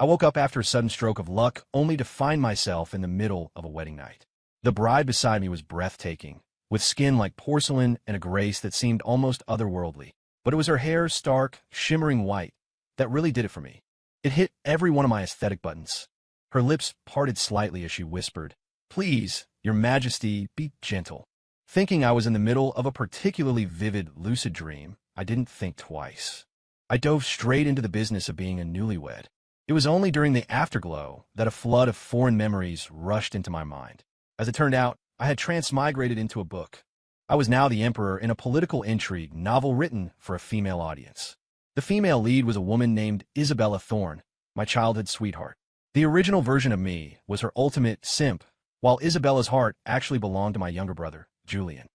I woke up after a sudden stroke of luck, only to find myself in the middle of a wedding night. The bride beside me was breathtaking, with skin like porcelain and a grace that seemed almost otherworldly. But it was her hair's stark, shimmering white that really did it for me. It hit every one of my aesthetic buttons. Her lips parted slightly as she whispered, "Please, Your Majesty, be gentle." Thinking I was in the middle of a particularly vivid, lucid dream, I didn't think twice. I dove straight into the business of being a newlywed. It was only during the afterglow that a flood of foreign memories rushed into my mind. As it turned out, I had transmigrated into a book. I was now the emperor in a political intrigue novel written for a female audience. The female lead was a woman named Isabella Thorne, my childhood sweetheart. The original version of me was her ultimate simp, while Isabella's heart actually belonged to my younger brother, Julian.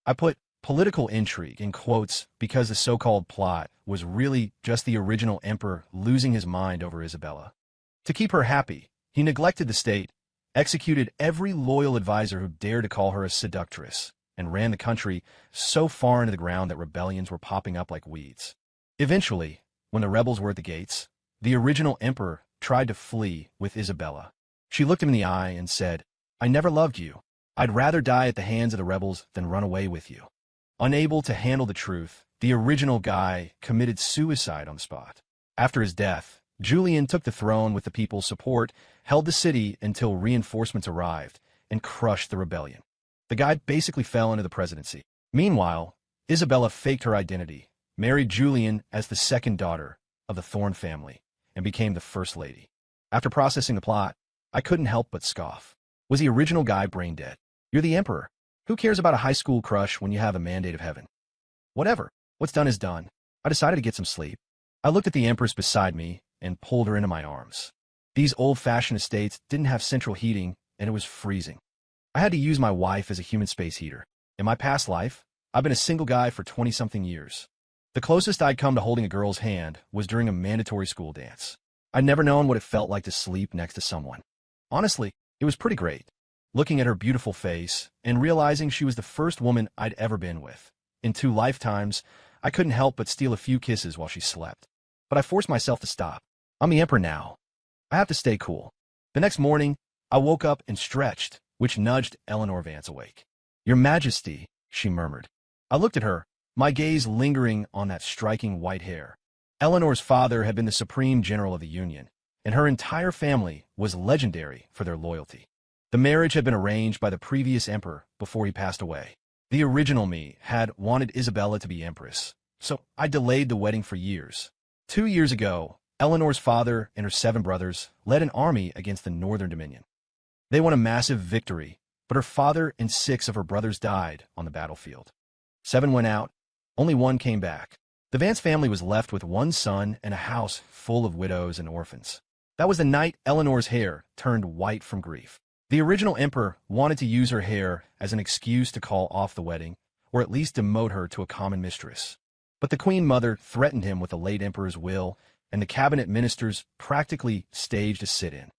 I put political intrigue in quotes because the so-called plot was really just the original emperor losing his mind over Isabella. To keep her happy, he neglected the state, executed every loyal advisor who dared to call her a seductress, and ran the country so far into the ground that rebellions were popping up like weeds. Eventually, when the rebels were at the gates, the original emperor tried to flee with Isabella. She looked him in the eye and said, "I never loved you. I'd rather die at the hands of the rebels than run away with you." Unable to handle the truth, the original guy committed suicide on the spot. After his death, Julian took the throne with the people's support, held the city until reinforcements arrived, and crushed the rebellion. The guy basically fell into the presidency. Meanwhile, Isabella faked her identity, married Julian as the second daughter of the Thorne family, and became the first lady. After processing the plot, I couldn't help but scoff. Was the original guy brain dead? You're the emperor. Who cares about a high school crush when you have a mandate of heaven? Whatever. What's done is done. I decided to get some sleep. I looked at the empress beside me and pulled her into my arms. These old-fashioned estates didn't have central heating, and it was freezing. I had to use my wife as a human space heater. In my past life, I've been a single guy for 20-something years. The closest I'd come to holding a girl's hand was during a mandatory school dance. I'd never known what it felt like to sleep next to someone. Honestly, it was pretty great, looking at her beautiful face and realizing she was the first woman I'd ever been with. In 2 lifetimes, I couldn't help but steal a few kisses while she slept. But I forced myself to stop. I'm the emperor now. I have to stay cool. The next morning, I woke up and stretched, which nudged Eleanor Vance awake. "Your Majesty," she murmured. I looked at her, my gaze lingering on that striking white hair. Eleanor's father had been the supreme general of the Union, and her entire family was legendary for their loyalty. The marriage had been arranged by the previous emperor before he passed away. The original me had wanted Isabella to be empress, so I delayed the wedding for years. 2 years ago, Eleanor's father and her 7 brothers led an army against the Northern Dominion. They won a massive victory, but her father and 6 of her brothers died on the battlefield. 7 went out, only 1 came back. The Vance family was left with 1 son and a house full of widows and orphans. That was the night Eleanor's hair turned white from grief. The original emperor wanted to use her hair as an excuse to call off the wedding, or at least demote her to a common mistress. But the queen mother threatened him with the late emperor's will, and the cabinet ministers practically staged a sit-in.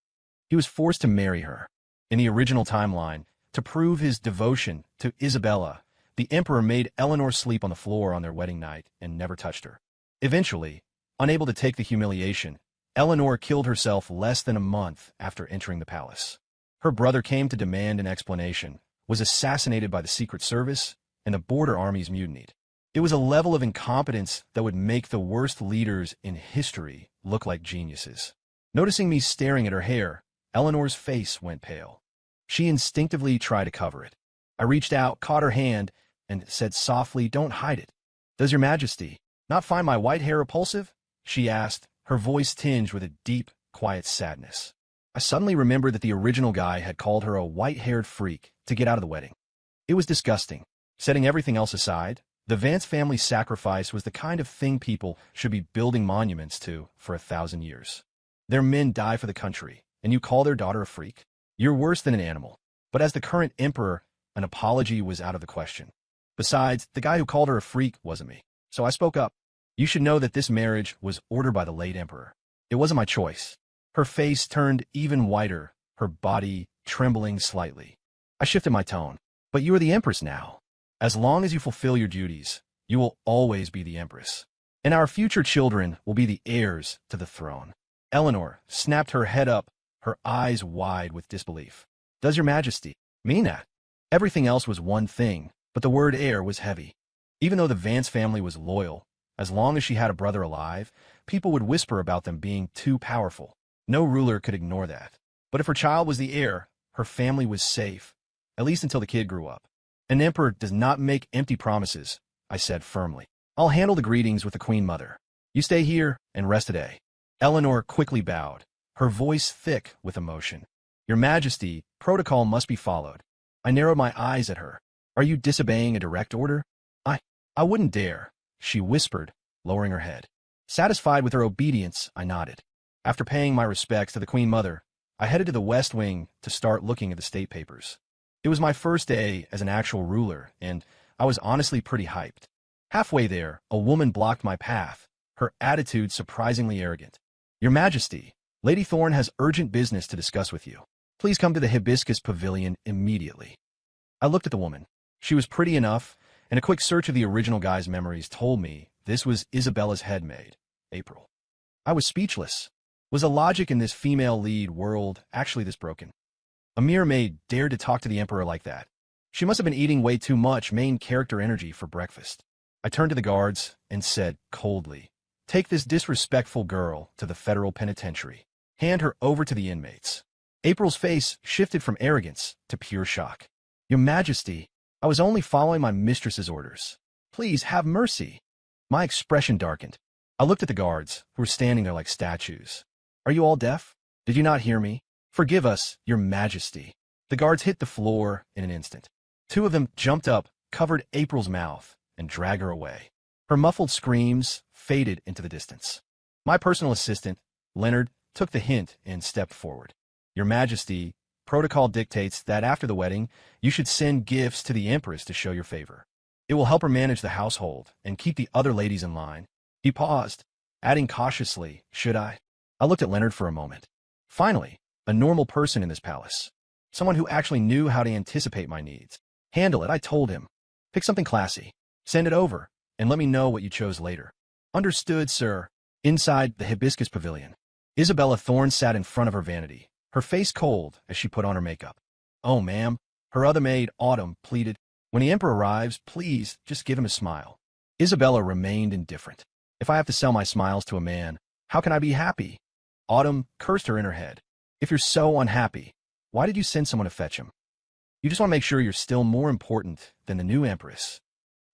He was forced to marry her. In the original timeline, to prove his devotion to Isabella, the emperor made Eleanor sleep on the floor on their wedding night and never touched her. Eventually, unable to take the humiliation, Eleanor killed herself less than a month after entering the palace. Her brother came to demand an explanation, was assassinated by the Secret Service, and the border armies mutinied. It was a level of incompetence that would make the worst leaders in history look like geniuses. Noticing me staring at her hair, Eleanor's face went pale. She instinctively tried to cover it. I reached out, caught her hand, and said softly, "Don't hide it." "Does Your Majesty not find my white hair repulsive?" she asked, her voice tinged with a deep, quiet sadness. I suddenly remembered that the original guy had called her a white-haired freak to get out of the wedding. It was disgusting. Setting everything else aside, the Vance family sacrifice was the kind of thing people should be building monuments to for 1,000 years. Their men die for the country, and you call their daughter a freak? You're worse than an animal. But as the current emperor, an apology was out of the question. Besides, the guy who called her a freak wasn't me. So I spoke up. "You should know that this marriage was ordered by the late emperor. It wasn't my choice." Her face turned even whiter, her body trembling slightly. I shifted my tone. "But you are the empress now. As long as you fulfill your duties, you will always be the empress. And our future children will be the heirs to the throne." Eleanor snapped her head up, her eyes wide with disbelief. Does your majesty mean that? Everything else was one thing, but the word heir was heavy. Even though the Vance family was loyal, as long as she had a brother alive, people would whisper about them being too powerful. No ruler could ignore that. But if her child was the heir, her family was safe, at least until the kid grew up. An emperor does not make empty promises, I said firmly. I'll handle the greetings with the Queen Mother. You stay here and rest today. Eleanor quickly bowed, her voice thick with emotion. Your Majesty, protocol must be followed. I narrowed my eyes at her. Are you disobeying a direct order? I wouldn't dare, she whispered, lowering her head. Satisfied with her obedience, I nodded. After paying my respects to the Queen Mother, I headed to the West Wing to start looking at the state papers. It was my first day as an actual ruler, and I was honestly pretty hyped. Halfway there, a woman blocked my path, her attitude surprisingly arrogant. Your Majesty, Lady Thorne has urgent business to discuss with you. Please come to the Hibiscus Pavilion immediately. I looked at the woman. She was pretty enough, and a quick search of the original guy's memories told me this was Isabella's headmaid, April. I was speechless. Was the logic in this female lead world actually this broken? A mere maid dared to talk to the Emperor like that. She must have been eating way too much main character energy for breakfast. I turned to the guards and said coldly, take this disrespectful girl to the federal penitentiary. Hand her over to the inmates. April's face shifted from arrogance to pure shock. Your Majesty, I was only following my mistress's orders. Please have mercy. My expression darkened. I looked at the guards, who were standing there like statues. Are you all deaf? Did you not hear me? Forgive us, Your Majesty. The guards hit the floor in an instant. Two of them jumped up, covered April's mouth, and dragged her away. Her muffled screams faded into the distance. My personal assistant, Leonard, took the hint and stepped forward. Your Majesty, protocol dictates that after the wedding, you should send gifts to the Empress to show your favor. It will help her manage the household and keep the other ladies in line. He paused, adding cautiously, should I? I looked at Leonard for a moment. Finally, a normal person in this palace. Someone who actually knew how to anticipate my needs. Handle it, I told him. Pick something classy. Send it over, and let me know what you chose later. Understood, sir. Inside the Hibiscus Pavilion, Isabella Thorne sat in front of her vanity, her face cold as she put on her makeup. Oh, ma'am, her other maid, Autumn, pleaded. When the Emperor arrives, please just give him a smile. Isabella remained indifferent. If I have to sell my smiles to a man, how can I be happy? Autumn cursed her in her head. If you're so unhappy, why did you send someone to fetch him? You just want to make sure you're still more important than the new Empress.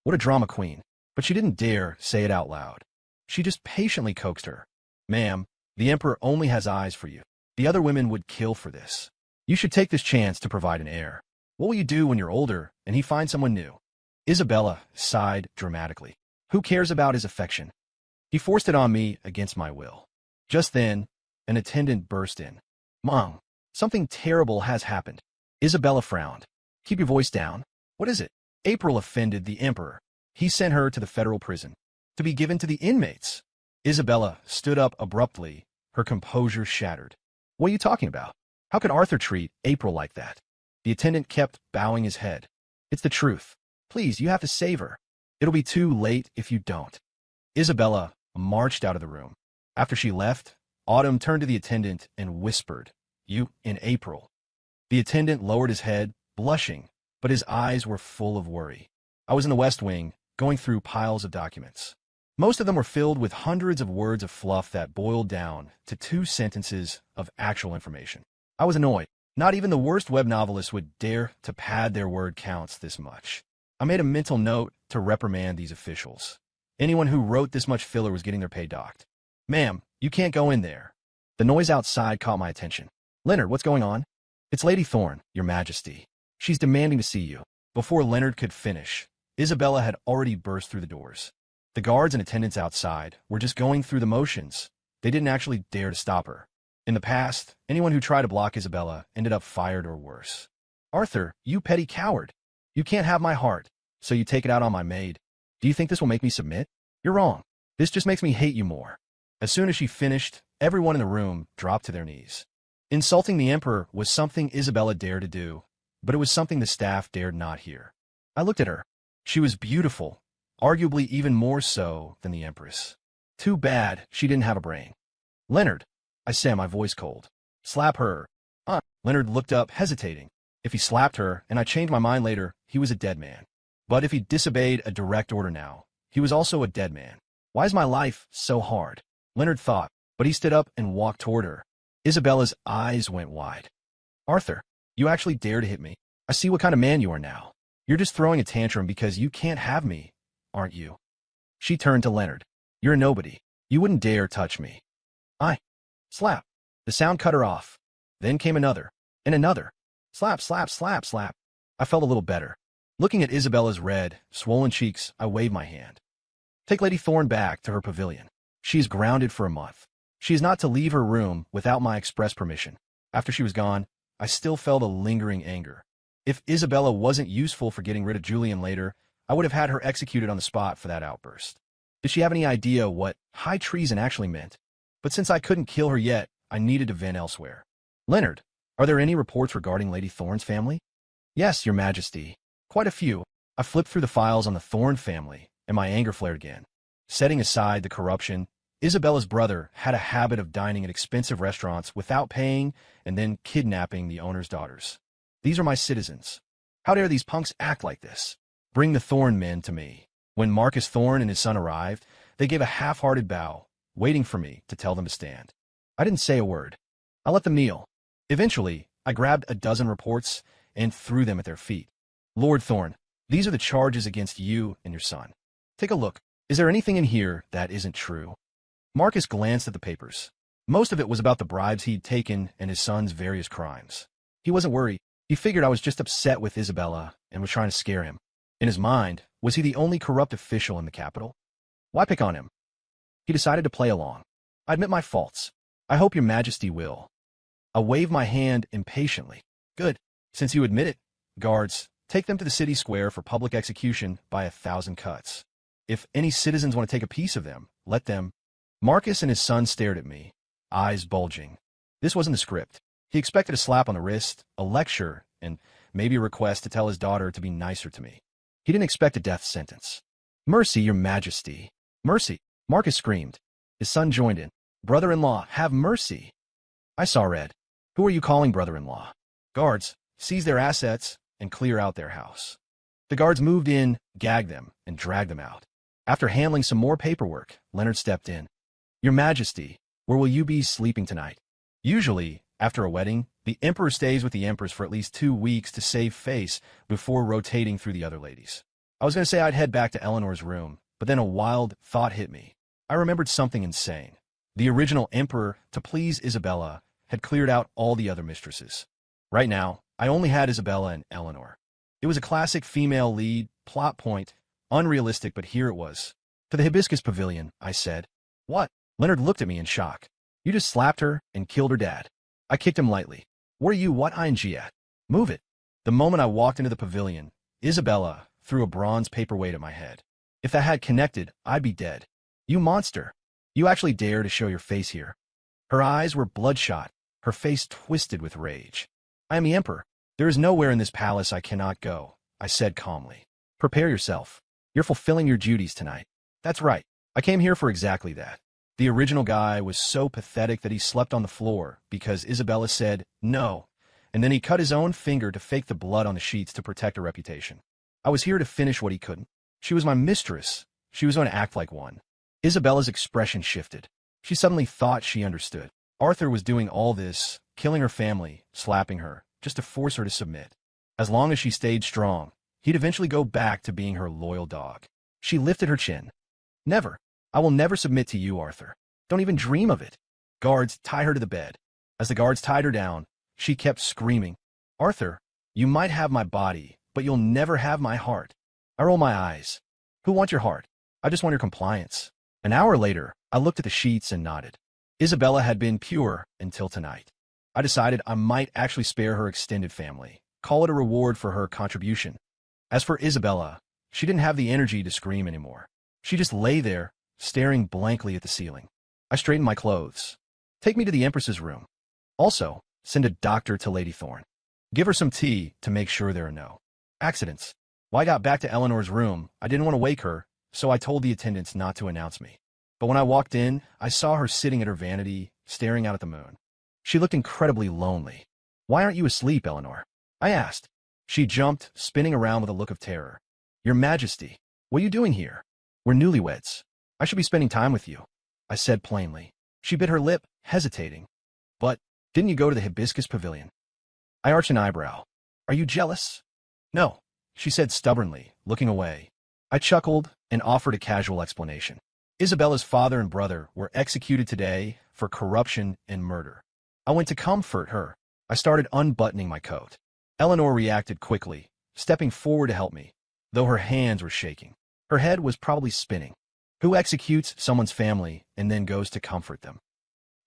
What a drama queen. But she didn't dare say it out loud. She just patiently coaxed her. Ma'am, the Emperor only has eyes for you. The other women would kill for this. You should take this chance to provide an heir. What will you do when you're older and he finds someone new? Isabella sighed dramatically. Who cares about his affection? He forced it on me against my will. Just then, an attendant burst in. Mom, something terrible has happened. Isabella frowned. Keep your voice down. What is it? April offended the Emperor. He sent her to the federal prison, to be given to the inmates. Isabella stood up abruptly, her composure shattered. What are you talking about? How could Arthur treat April like that? The attendant kept bowing his head. It's the truth. Please, you have to save her. It'll be too late if you don't. Isabella marched out of the room. After she left, Autumn turned to the attendant and whispered, You, in April. The attendant lowered his head, blushing, but his eyes were full of worry. I was in the West Wing, going through piles of documents. Most of them were filled with hundreds of words of fluff that boiled down to 2 sentences of actual information. I was annoyed. Not even the worst web novelists would dare to pad their word counts this much. I made a mental note to reprimand these officials. Anyone who wrote this much filler was getting their pay docked. Ma'am, you can't go in there. The noise outside caught my attention. Leonard, what's going on? It's Lady Thorne, Your Majesty. She's demanding to see you. Before Leonard could finish, Isabella had already burst through the doors. The guards and attendants outside were just going through the motions. They didn't actually dare to stop her. In the past, anyone who tried to block Isabella ended up fired or worse. Arthur, you petty coward. You can't have my heart, so you take it out on my maid. Do you think this will make me submit? You're wrong. This just makes me hate you more. As soon as she finished, everyone in the room dropped to their knees. Insulting the Emperor was something Isabella dared to do, but it was something the staff dared not hear. I looked at her. She was beautiful, arguably even more so than the Empress. Too bad she didn't have a brain. Leonard, I said, my voice cold. Slap her. Leonard looked up, hesitating. If he slapped her, and I changed my mind later, he was a dead man. But if he disobeyed a direct order now, he was also a dead man. Why is my life so hard? Leonard thought, but he stood up and walked toward her. Isabella's eyes went wide. Arthur, you actually dare to hit me? I see what kind of man you are now. You're just throwing a tantrum because you can't have me, aren't you? She turned to Leonard. You're a nobody. You wouldn't dare touch me. Slap. The sound cut her off. Then came another, and another. Slap, slap, slap, slap. I felt a little better. Looking at Isabella's red, swollen cheeks, I waved my hand. Take Lady Thorne back to her pavilion. She is grounded for a month. She is not to leave her room without my express permission. After she was gone, I still felt a lingering anger. If Isabella wasn't useful for getting rid of Julian later, I would have had her executed on the spot for that outburst. Did she have any idea what high treason actually meant? But since I couldn't kill her yet, I needed to vent elsewhere. Leonard, are there any reports regarding Lady Thorne's family? Yes, Your Majesty. Quite a few. I flipped through the files on the Thorne family, and my anger flared again. Setting aside the corruption, Isabella's brother had a habit of dining at expensive restaurants without paying and then kidnapping the owner's daughters. These are my citizens. How dare these punks act like this? Bring the Thorne men to me. When Marcus Thorne and his son arrived, they gave a half-hearted bow, waiting for me to tell them to stand. I didn't say a word. I let them kneel. Eventually, I grabbed a dozen reports and threw them at their feet. Lord Thorne, these are the charges against you and your son. Take a look. Is there anything in here that isn't true? Marcus glanced at the papers. Most of it was about the bribes he'd taken and his son's various crimes. He wasn't worried. He figured I was just upset with Isabella and was trying to scare him. In his mind, was he the only corrupt official in the capital? Why pick on him? He decided to play along. I admit my faults. I hope Your Majesty will. I waved my hand impatiently. Good. Since you admit it, guards, take them to the city square for public execution by 1,000 cuts. If any citizens want to take a piece of them, let them. Marcus and his son stared at me, eyes bulging. This wasn't the script. He expected a slap on the wrist, a lecture, and maybe a request to tell his daughter to be nicer to me. He didn't expect a death sentence. Mercy, Your Majesty. Mercy, Marcus screamed. His son joined in. Brother-in-law, have mercy. I saw red. Who are you calling brother-in-law? Guards, seize their assets and clear out their house. The guards moved in, gagged them, and dragged them out. After handling some more paperwork, Leonard stepped in. Your Majesty, where will you be sleeping tonight? Usually, after a wedding, the emperor stays with the empress for at least 2 weeks to save face before rotating through the other ladies. I was going to say I'd head back to Eleanor's room, but then a wild thought hit me. I remembered something insane. The original emperor, to please Isabella, had cleared out all the other mistresses. Right now, I only had Isabella and Eleanor. It was a classic female lead, plot point, unrealistic, but here it was. To the Hibiscus Pavilion, I said. What? Leonard looked at me in shock. You just slapped her and killed her dad. I kicked him lightly. What are you ing at? Move it. The moment I walked into the pavilion, Isabella threw a bronze paperweight at my head. If that had connected, I'd be dead. You monster. You actually dare to show your face here. Her eyes were bloodshot, her face twisted with rage. I am the emperor. There is nowhere in this palace I cannot go, I said calmly. Prepare yourself. You're fulfilling your duties tonight. That's right. I came here for exactly that. The original guy was so pathetic that he slept on the floor because Isabella said no, and then he cut his own finger to fake the blood on the sheets to protect her reputation. I was here to finish what he couldn't. She was my mistress. She was going to act like one. Isabella's expression shifted. She suddenly thought she understood. Arthur was doing all this, killing her family, slapping her, just to force her to submit. As long as she stayed strong, he'd eventually go back to being her loyal dog. She lifted her chin. Never. I will never submit to you, Arthur. Don't even dream of it. Guards, tie her to the bed. As the guards tied her down, she kept screaming, Arthur, you might have my body, but you'll never have my heart. I roll my eyes. Who wants your heart? I just want your compliance. An hour later, I looked at the sheets and nodded. Isabella had been pure until tonight. I decided I might actually spare her extended family, call it a reward for her contribution. As for Isabella, she didn't have the energy to scream anymore. She just lay there, staring blankly at the ceiling. I straightened my clothes. Take me to the Empress's room. Also, send a doctor to Lady Thorne. Give her some tea to make sure there are no accidents. When I got back to Eleanor's room, I didn't want to wake her, so I told the attendants not to announce me. But when I walked in, I saw her sitting at her vanity, staring out at the moon. She looked incredibly lonely. "Why aren't you asleep, Eleanor?" I asked. She jumped, spinning around with a look of terror. "Your Majesty, what are you doing here? We're newlyweds. I should be spending time with you," I said plainly. She bit her lip, hesitating. "But, didn't you go to the hibiscus pavilion?" I arched an eyebrow. "Are you jealous?" "No," she said stubbornly, looking away. I chuckled and offered a casual explanation. "Isabella's father and brother were executed today for corruption and murder. I went to comfort her." I started unbuttoning my coat. Eleanor reacted quickly, stepping forward to help me, though her hands were shaking. Her head was probably spinning. Who executes someone's family and then goes to comfort them?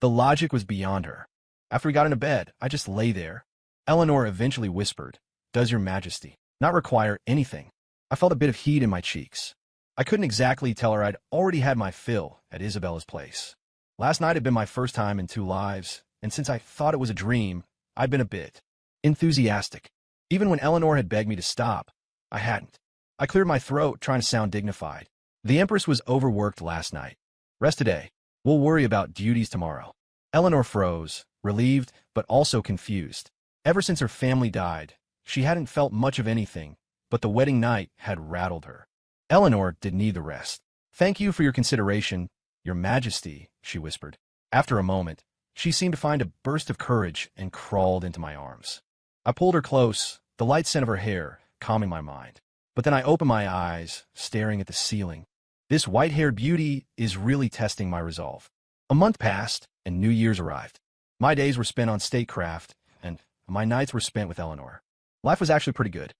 The logic was beyond her. After we got into bed, I just lay there. Eleanor eventually whispered, "Does your Majesty not require anything?" I felt a bit of heat in my cheeks. I couldn't exactly tell her I'd already had my fill at Isabella's place. Last night had been my first time in 2 lives, and since I thought it was a dream, I'd been a bit enthusiastic. Even when Eleanor had begged me to stop, I hadn't. I cleared my throat, trying to sound dignified. "The Empress was overworked last night. Rest today. We'll worry about duties tomorrow." Eleanor froze, relieved but also confused. Ever since her family died, she hadn't felt much of anything, but the wedding night had rattled her. Eleanor did need the rest. "Thank you for your consideration, Your Majesty," she whispered. After a moment, she seemed to find a burst of courage and crawled into my arms. I pulled her close, the light scent of her hair calming my mind. But then I opened my eyes, staring at the ceiling. This white-haired beauty is really testing my resolve. A month passed, and New Year's arrived. My days were spent on statecraft, and my nights were spent with Eleanor. Life was actually pretty good.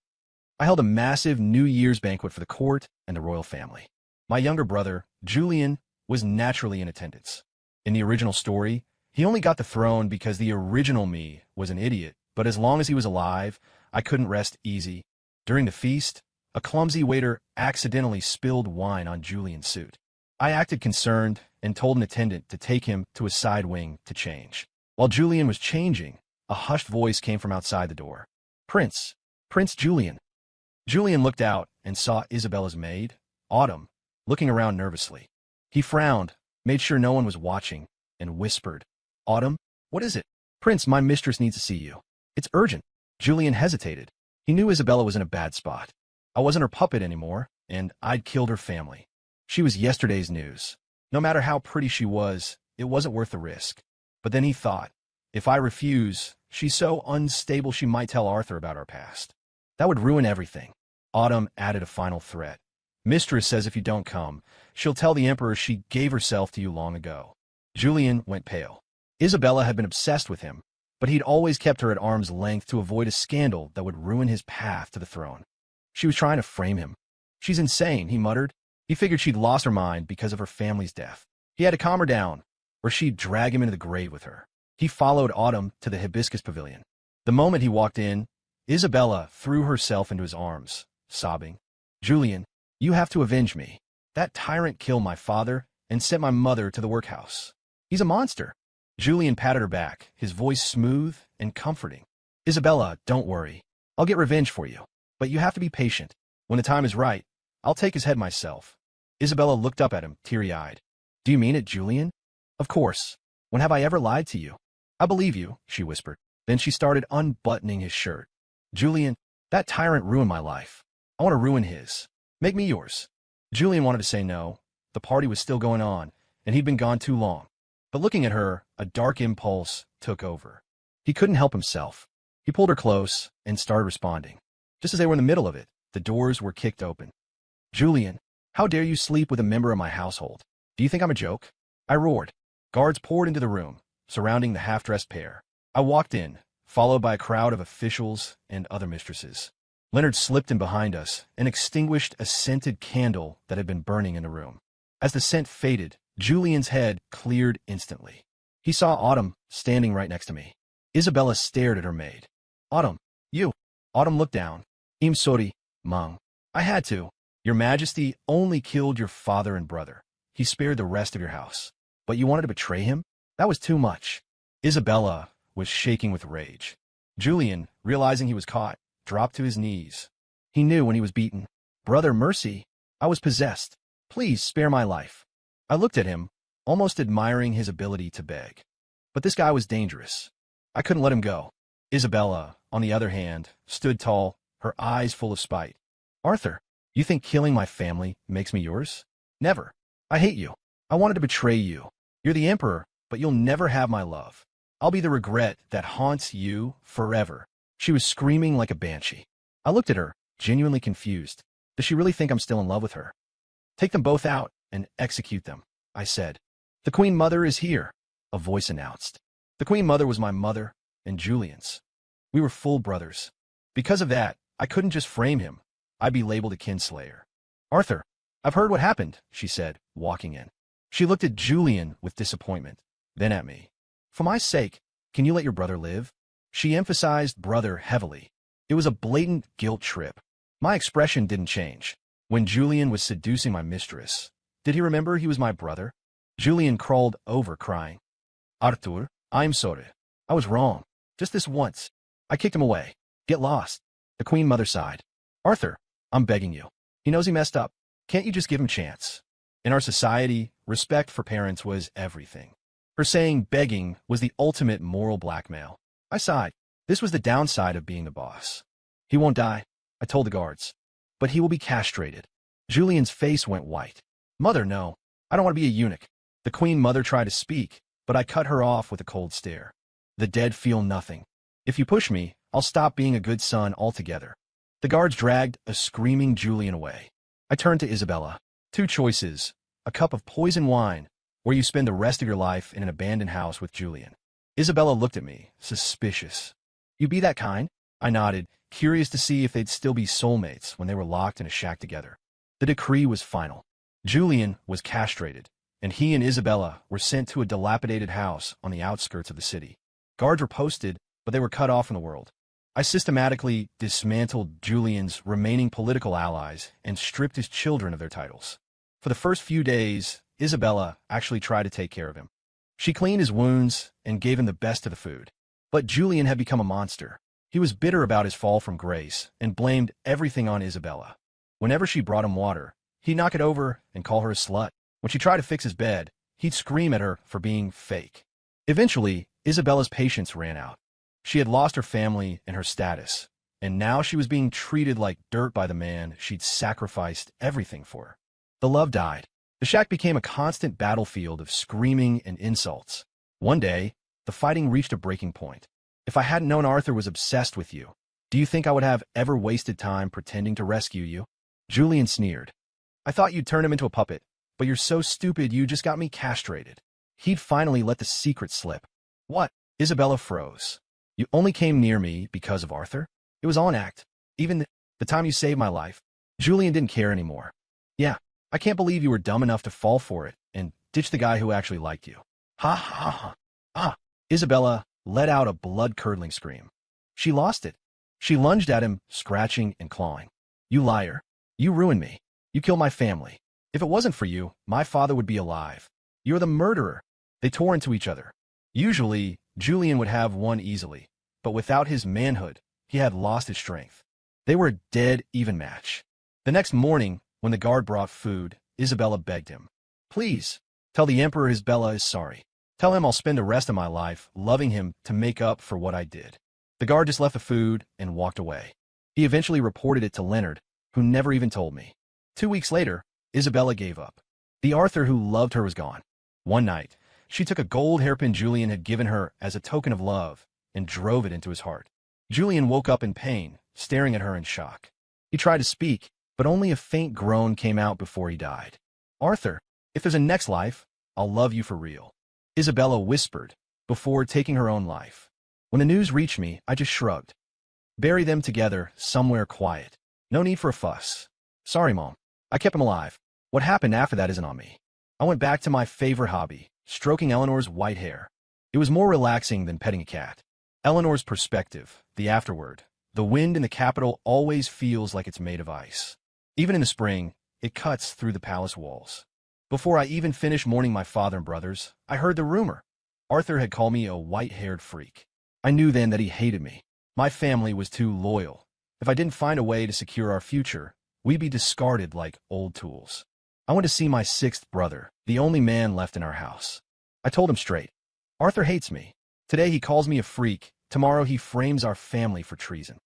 I held a massive New Year's banquet for the court and the royal family. My younger brother, Julian, was naturally in attendance. In the original story, he only got the throne because the original me was an idiot, but as long as he was alive, I couldn't rest easy. During the feast, a clumsy waiter accidentally spilled wine on Julian's suit. I acted concerned and told an attendant to take him to a side wing to change. While Julian was changing, a hushed voice came from outside the door. "Prince Julian." Julian looked out and saw Isabella's maid, Autumn, looking around nervously. He frowned, made sure no one was watching, and whispered, "Autumn, what is it?" "Prince, my mistress needs to see you. It's urgent." Julian hesitated. He knew Isabella was in a bad spot. I wasn't her puppet anymore, and I'd killed her family. She was yesterday's news. No matter how pretty she was, it wasn't worth the risk. But then he thought, if I refuse, she's so unstable she might tell Arthur about our past. That would ruin everything. Autumn added a final threat. "Mistress says if you don't come, she'll tell the Emperor she gave herself to you long ago." Julian went pale. Isabella had been obsessed with him, but he'd always kept her at arm's length to avoid a scandal that would ruin his path to the throne. She was trying to frame him. "She's insane," he muttered. He figured she'd lost her mind because of her family's death. He had to calm her down, or she'd drag him into the grave with her. He followed Autumn to the hibiscus pavilion. The moment he walked in, Isabella threw herself into his arms, sobbing. "Julian, you have to avenge me. That tyrant killed my father and sent my mother to the workhouse. He's a monster." Julian patted her back, his voice smooth and comforting. "Isabella, don't worry. I'll get revenge for you. But you have to be patient. When the time is right, I'll take his head myself." Isabella looked up at him, teary-eyed. "Do you mean it, Julian?" "Of course. When have I ever lied to you?" "I believe you," she whispered. Then she started unbuttoning his shirt. "Julian, that tyrant ruined my life. I want to ruin his. Make me yours." Julian wanted to say no. The party was still going on, and he'd been gone too long. But looking at her, a dark impulse took over. He couldn't help himself. He pulled her close and started responding. Just as they were in the middle of it, the doors were kicked open. "Julian, how dare you sleep with a member of my household? Do you think I'm a joke?" I roared. Guards poured into the room, surrounding the half-dressed pair. I walked in, followed by a crowd of officials and other mistresses. Leonard slipped in behind us and extinguished a scented candle that had been burning in the room. As the scent faded, Julian's head cleared instantly. He saw Autumn standing right next to me. Isabella stared at her maid. "Autumn, you." Autumn looked down. "I'm sorry, Mung. I had to. Your Majesty only killed your father and brother. He spared the rest of your house. But you wanted to betray him? That was too much." Isabella was shaking with rage. Julian, realizing he was caught, dropped to his knees. He knew when he was beaten. "Brother, mercy. I was possessed. Please spare my life." I looked at him, almost admiring his ability to beg. But this guy was dangerous. I couldn't let him go. Isabella, on the other hand, stood tall, her eyes full of spite. Arthur, you think killing my family makes me yours? Never. I hate you. I wanted to betray you. You're the emperor, but you'll never have my love. I'll be the regret that haunts you forever. She was screaming like a banshee. I looked at her, genuinely confused. Does she really think I'm still in love with her? Take them both out and execute them, I said. The Queen Mother is here, a voice announced. The Queen Mother was my mother and Julian's. We were full brothers. Because of that, I couldn't just frame him. I'd be labeled a kinslayer. Arthur, I've heard what happened, she said, walking in. She looked at Julian with disappointment, then at me. For my sake, can you let your brother live? She emphasized brother heavily. It was a blatant guilt trip. My expression didn't change. When Julian was seducing my mistress, did he remember he was my brother? Julian crawled over, crying. Arthur, I'm sorry. I was wrong. Just this once. I kicked him away. Get lost. The Queen Mother sighed. Arthur, I'm begging you. He knows he messed up. Can't you just give him a chance? In our society, respect for parents was everything. Her saying begging was the ultimate moral blackmail. I sighed. This was the downside of being the boss. He won't die, I told the guards. But he will be castrated. Julian's face went white. Mother, no. I don't want to be a eunuch. The Queen Mother tried to speak, but I cut her off with a cold stare. The dead feel nothing. If you push me, I'll stop being a good son altogether. The guards dragged a screaming Julian away. I turned to Isabella. 2 choices. A cup of poison wine, or you spend the rest of your life in an abandoned house with Julian. Isabella looked at me, suspicious. You be that kind? I nodded, curious to see if they'd still be soulmates when they were locked in a shack together. The decree was final. Julian was castrated, and he and Isabella were sent to a dilapidated house on the outskirts of the city. Guards were posted, but they were cut off from the world. I systematically dismantled Julian's remaining political allies and stripped his children of their titles. For the first few days, Isabella actually tried to take care of him. She cleaned his wounds and gave him the best of the food. But Julian had become a monster. He was bitter about his fall from grace and blamed everything on Isabella. Whenever she brought him water, he'd knock it over and call her a slut. When she tried to fix his bed, he'd scream at her for being fake. Eventually, Isabella's patience ran out. She had lost her family and her status, and now she was being treated like dirt by the man she'd sacrificed everything for. The love died. The shack became a constant battlefield of screaming and insults. One day, the fighting reached a breaking point. If I hadn't known Arthur was obsessed with you, do you think I would have ever wasted time pretending to rescue you? Julian sneered. I thought you'd turn him into a puppet, but you're so stupid you just got me castrated. He'd finally let the secret slip. What? Isabella froze. You only came near me because of Arthur? It was on act. Even the time you saved my life. Julian didn't care anymore. Yeah, I can't believe you were dumb enough to fall for it and ditch the guy who actually liked you. Ha ha ha. Ah. Isabella let out a blood-curdling scream. She lost it. She lunged at him, scratching and clawing. You liar. You ruined me. You killed my family. If it wasn't for you, my father would be alive. You're the murderer. They tore into each other. Usually, Julian would have won easily, but without his manhood, he had lost his strength. They were a dead even match. The next morning, when the guard brought food, Isabella begged him. Please, tell the Emperor Isabella is sorry. Tell him I'll spend the rest of my life loving him to make up for what I did. The guard just left the food and walked away. He eventually reported it to Leonard, who never even told me. 2 weeks later, Isabella gave up. The Arthur who loved her was gone. One night, she took a gold hairpin Julian had given her as a token of love and drove it into his heart. Julian woke up in pain, staring at her in shock. He tried to speak, but only a faint groan came out before he died. Arthur, if there's a next life, I'll love you for real. Isabella whispered, before taking her own life. When the news reached me, I just shrugged. Bury them together, somewhere quiet. No need for a fuss. Sorry, Mom. I kept him alive. What happened after that isn't on me. I went back to my favorite hobby, stroking Eleanor's white hair. It was more relaxing than petting a cat. Eleanor's perspective, the afterward. The wind in the capital always feels like it's made of ice. Even in the spring, it cuts through the palace walls. Before I even finished mourning my father and brothers, I heard the rumor. Arthur had called me a white-haired freak. I knew then that he hated me. My family was too loyal. If I didn't find a way to secure our future, we'd be discarded like old tools. I went to see my 6th brother, the only man left in our house. I told him straight. Arthur hates me. Today he calls me a freak. Tomorrow he frames our family for treason.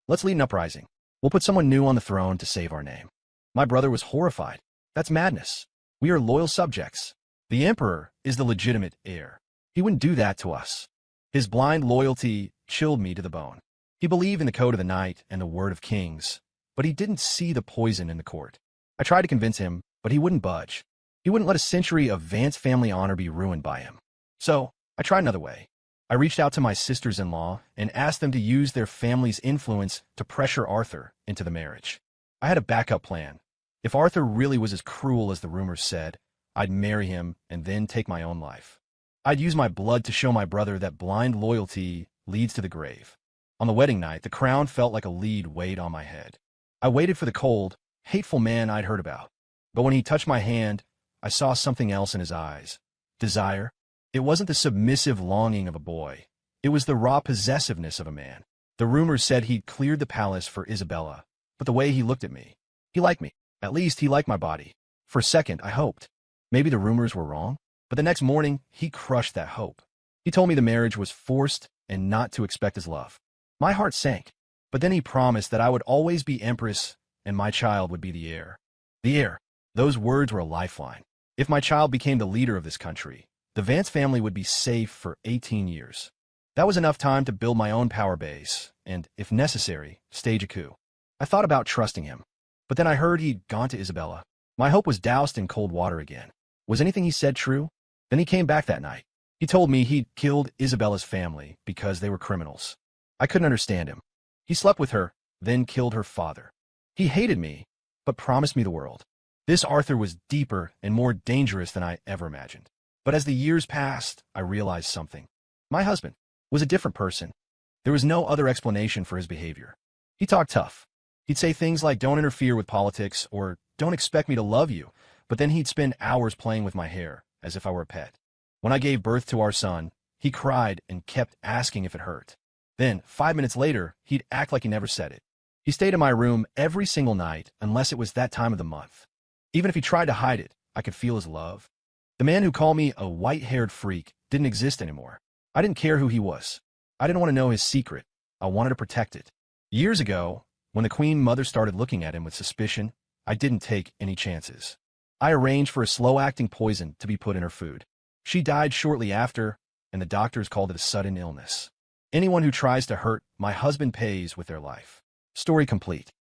Let's lead an uprising. We'll put someone new on the throne to save our name. My brother was horrified. That's madness. We are loyal subjects. The emperor is the legitimate heir. He wouldn't do that to us. His blind loyalty chilled me to the bone. He believed in the code of the night and the word of kings, but he didn't see the poison in the court. I tried to convince him, but he wouldn't budge. He wouldn't let a century of Vance family honor be ruined by him. So, I tried another way. I reached out to my sisters-in-law and asked them to use their family's influence to pressure Arthur into the marriage. I had a backup plan. If Arthur really was as cruel as the rumors said, I'd marry him and then take my own life. I'd use my blood to show my brother that blind loyalty leads to the grave. On the wedding night, the crown felt like a lead weighed on my head. I waited for the cold, hateful man I'd heard about. But when he touched my hand, I saw something else in his eyes. Desire. It wasn't the submissive longing of a boy. It was the raw possessiveness of a man. The rumors said he'd cleared the palace for Isabella, but the way he looked at me, he liked me. At least he liked my body. For a second, I hoped. Maybe the rumors were wrong, but the next morning, he crushed that hope. He told me the marriage was forced and not to expect his love. My heart sank, but then he promised that I would always be empress and my child would be the heir. The heir. Those words were a lifeline. If my child became the leader of this country, the Vance family would be safe for 18 years. That was enough time to build my own power base and, if necessary, stage a coup. I thought about trusting him, but then I heard he'd gone to Isabella. My hope was doused in cold water again. Was anything he said true? Then he came back that night. He told me he'd killed Isabella's family because they were criminals. I couldn't understand him. He slept with her, then killed her father. He hated me, but promised me the world. This Arthur was deeper and more dangerous than I ever imagined. But as the years passed, I realized something. My husband was a different person. There was no other explanation for his behavior. He talked tough. He'd say things like, "Don't interfere with politics," or "Don't expect me to love you," but then he'd spend hours playing with my hair, as if I were a pet. When I gave birth to our son, he cried and kept asking if it hurt. Then, 5 minutes later, he'd act like he never said it. He stayed in my room every single night, unless it was that time of the month. Even if he tried to hide it, I could feel his love. The man who called me a white-haired freak didn't exist anymore. I didn't care who he was. I didn't want to know his secret. I wanted to protect it. Years ago, when the Queen Mother started looking at him with suspicion, I didn't take any chances. I arranged for a slow-acting poison to be put in her food. She died shortly after, and the doctors called it a sudden illness. Anyone who tries to hurt my husband pays with their life. Story complete.